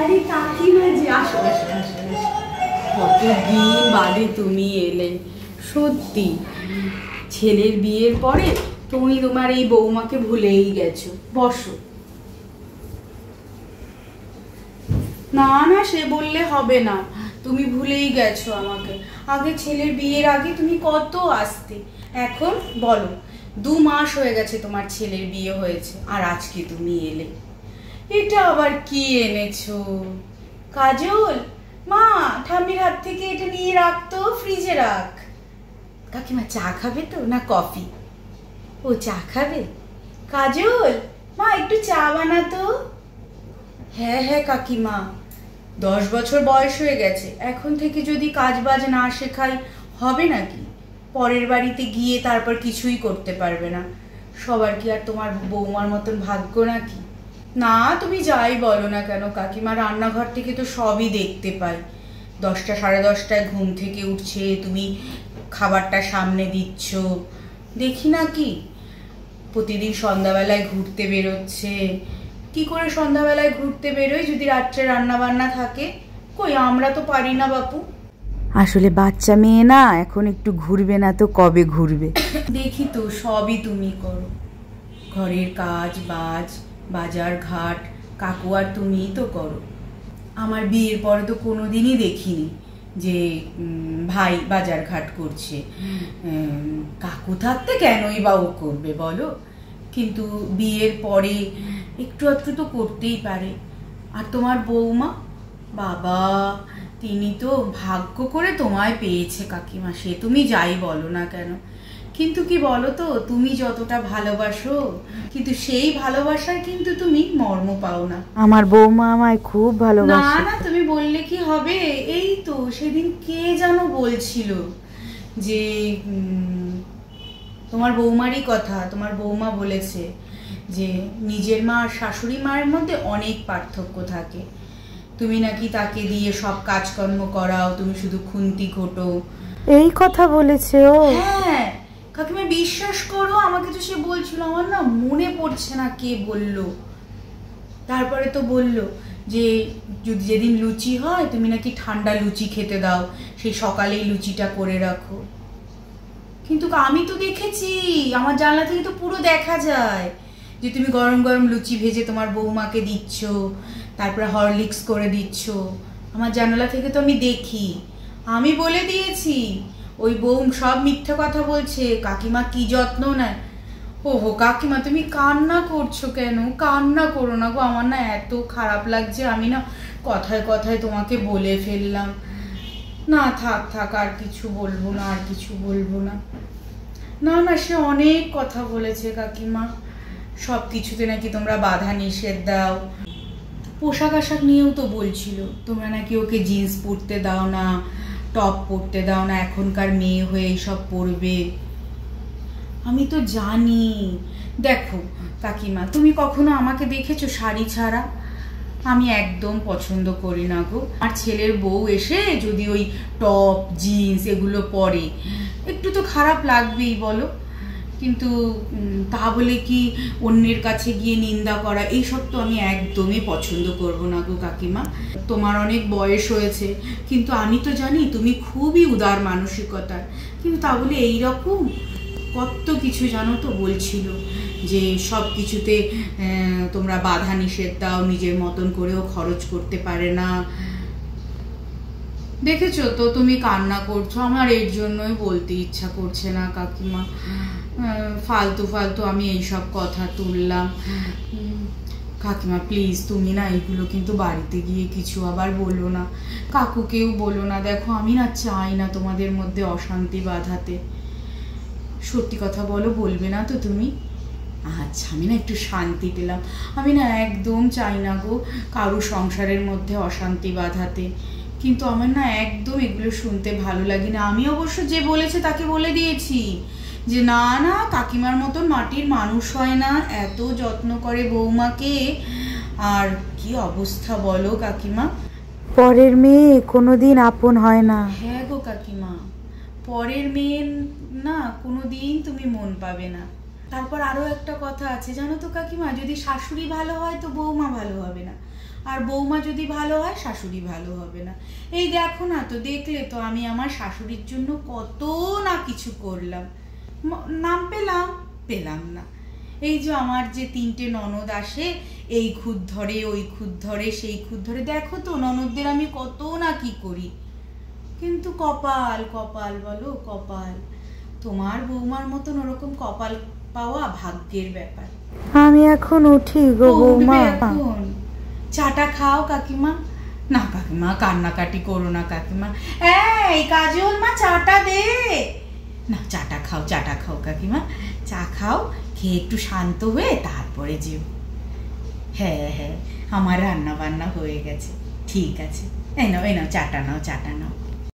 আরে কাকিমা জি, আসো আসো আসো আসো। কতদিন বাদে তুমি এলে, সত্যি ছেলের বিয়ের পরে তুমি তোমার এই বৌমাকে ভুলেই গেছো। বসো। না না, সে বললে হবে না, তুমি ভুলেই গেছো আমাকে। আগে ছেলের বিয়ের আগে তুমি কত আসতে, এখন বলো 2 মাস হয়ে গেছে তোমার ছেলের বিয়ে হয়েছে, আর আজকে তুমি এলে। এটা আবার কি এনেছো? কাজল, মা ঠাম্মির হাত থেকে এটা নিয়ে রাখতো, ফ্রিজে রাখ। কাকিমা চা খাবে তো না কফি? ও চা খাবে। কাজল, মা একটু চা বানাতো। হ্যাঁ হ্যাঁ কাকিমা, 10 বছর বয়স হয়ে গেছে, এখন থেকে যদি কাজ বাজ না শেখাই হবে নাকি? পরের বাড়িতে গিয়ে তারপর কিছুই করতে পারবে না। সবার কি আর তোমার বৌমার মতন ভাগ্য নাকি? না তুমি যাই বলো না কেন কাকিমা, রান্নাঘর থেকে তো সবই দেখতে পাই। 10টা সাড়ে 10টায় ঘুম থেকে উঠছে, তুমি খাবারটা সামনে দিচ্ছ, দেখি না কি? প্রতিদিন সন্ধ্যাবেলায় ঘুরতে বেরোচ্ছে। কি করে সন্ধ্যাবেলায় ঘুরতে বেরোয় যদি রাত্রে রান্না বান্না থাকে? কই আমরা তো পারি না বাপু। আসলে বাচ্চা মেয়ে না, এখন একটু ঘুরবে না তো কবে ঘুরবে? দেখি তো সবই তুমি করো, ঘরের কাজ বাজ, বাজার ঘাট কাকু আর তুমিই তো করো। আমার বিয়ের পরে তো কোনোদিনই দেখিনি যে ভাই বাজার ঘাট করছে। কাকু থাকতে কেনই বা ও করবে বলো? কিন্তু বিয়ের পরে একটু একটু তো করতেই পারে। আর তোমার বৌমা, বাবা তিনি তো ভাগ্য করে তোমায় পেয়েছে কাকিমা, সে তুমি যাই বলো না কেন। কিন্তু কি বলো তো, তুমি যতটা ভালোবাসো, কিন্তু সেই ভালোবাসার কিন্তু তুমি মর্ম পাও না। আমার বৌমা আমায় খুব না ভালোবাসে। না তুমি বললে কি হবে? এই তো সেদিন কে যেন বলছিল যে তোমার বৌমারই কথা, তোমার বৌমা বলেছে যে নিজের মা আর শাশুড়ি মায়ের মধ্যে অনেক পার্থক্য থাকে। তুমি নাকি তাকে দিয়ে সব কাজকর্ম করাও, তুমি শুধু খুন্তি ঘোটো। এই কথা বলেছে ও? হ্যাঁ কাকিমা বিশ্বাস করো, আমাকে তো সে বলছিল, আমার না মনে পড়ছে না কে বলল। তারপরে তো বলল যে যদি যেদিন লুচি হয় তুমি নাকি ঠান্ডা লুচি খেতে দাও, সেই সকালেই লুচিটা করে রাখো। কিন্তু আমি তো দেখেছি, আমার জানলা থেকে তো পুরো দেখা যায় যে তুমি গরম গরম লুচি ভেজে তোমার বৌমাকে দিচ্ছ, তারপরে হরলিক্স করে দিচ্ছ। আমার জানালা থেকে তো আমি দেখি। আমি বলে দিয়েছি ওই বউ সব মিথ্যা কথা বলছে, কাকিমা কি যত্ন নেয়। ওহো কাকিমা তুমি কান্না করছো কেন? কান্না করো না গো, আমার না এত খারাপ লাগছে, আমি না কথায় কথায় তোমাকে বলে ফেললাম। না থাক থাক, আর কিছু বলবো না, আর কিছু বলবো না। না না সে অনেক কথা বলেছে কাকিমা, সব কিছুতে নাকি তোমরা বাধা নিষেধ দাও। পোশাক আশাক নিয়েও তো বলছিল, তোমরা নাকি ওকে জিন্স পরতে দাও না, টপ পরতে দাও না, এখনকার মেয়ে হয়ে এইসব পরবে। আমি তো জানি। দেখো কাকিমা, তুমি কখনো আমাকে দেখেছো শাড়ি ছাড়া? আমি একদম পছন্দ করি না গো। আর ছেলের বউ এসে যদি ওই টপ জিন্স এগুলো পরে, একটু তো খারাপ লাগবেই বলো। কিন্তু তা বলে কি অন্যের কাছে গিয়ে নিন্দা করা, এইসব তো আমি একদমই পছন্দ করব না গো কাকিমা। তোমার অনেক বয়স হয়েছে, কিন্তু আমি তো জানি তুমি খুবই উদার মানসিকতার, কিন্তু তা বলে এইরকম কত কিছু জানো তো বলছিল যে সব কিছুতে তোমরা বাধা নিষেধ দাও, নিজের মতন করেও খরচ করতে পারে না। দেখেছো তো তুমি কান্না করছো, আমার এর জন্যই বলতে ইচ্ছা করছে না কাকিমা। ফালতু ফালতু আমি এইসব কথা তুললাম। কাকিমা প্লিজ তুমি না এইগুলো কিন্তু বাড়িতে গিয়ে কিছু আবার বলো না, কাকুকেও বলো না। দেখো আমি না চাই না তোমাদের মধ্যে অশান্তি বাঁধাতে। সত্যি কথা বলো, বলবে না তো তুমি? আচ্ছা আমি না একটু শান্তি পেলাম। আমি না একদম চাই না গো কারো সংসারের মধ্যে অশান্তি বাঁধাতে, কিন্তু আমার না একদম এগুলো শুনতে ভালো লাগে না। আমি অবশ্য যে বলেছে তাকে বলে দিয়েছি যে না না কাকিমার মতন মাটির মানুষ হয় না, এত যত্ন করে বৌমাকে। আর কি অবস্থা বলো কাকিমা। পরের মেয়ে কোনোদিন আপন হয় না। হ্যাঁ গো কাকিমা, পরের মেয়ের না কোনোদিন তুমি মন পাবে না। তারপর আরো একটা কথা আছে জানো তো কাকিমা, যদি শাশুড়ি ভালো হয় তো বৌমা ভালো হবে না, আর বৌমা যদি ভালো হয় শাশুড়ি ভালো হবে না। এই দেখো না তো, দেখলে তো আমি আমার শাশুড়ির জন্য কত না কিছু করলাম, নাম পেলাম না। এই যে আমার যে 3টে ননদ আসে, এই খুদ ধরে, ওই খুদ ধরে, সেই খুদ ধরে, দেখো তো ননদদের আমি কত না কি করি, কিন্তু কপাল কপাল বলো, কপাল। তোমার বৌমার মতন ওরকম কপাল পাওয়া ভাগ্যের ব্যাপার। আমি এখন উঠি গো বৌমা। এখন চাটা খাও কাকিমা। না কাকিমা, কান্নাকাটি করো না কাকিমা। এই কাজল মা, চাটা দে না। চাটা খাও কাকিমা, চা খাও, খেয়ে একটু শান্ত হয়ে তারপরে যেও। হ্যাঁ, আমার রান্না বান্না হয়ে গেছে, ঠিক আছে। এই নাও চাটা নাও।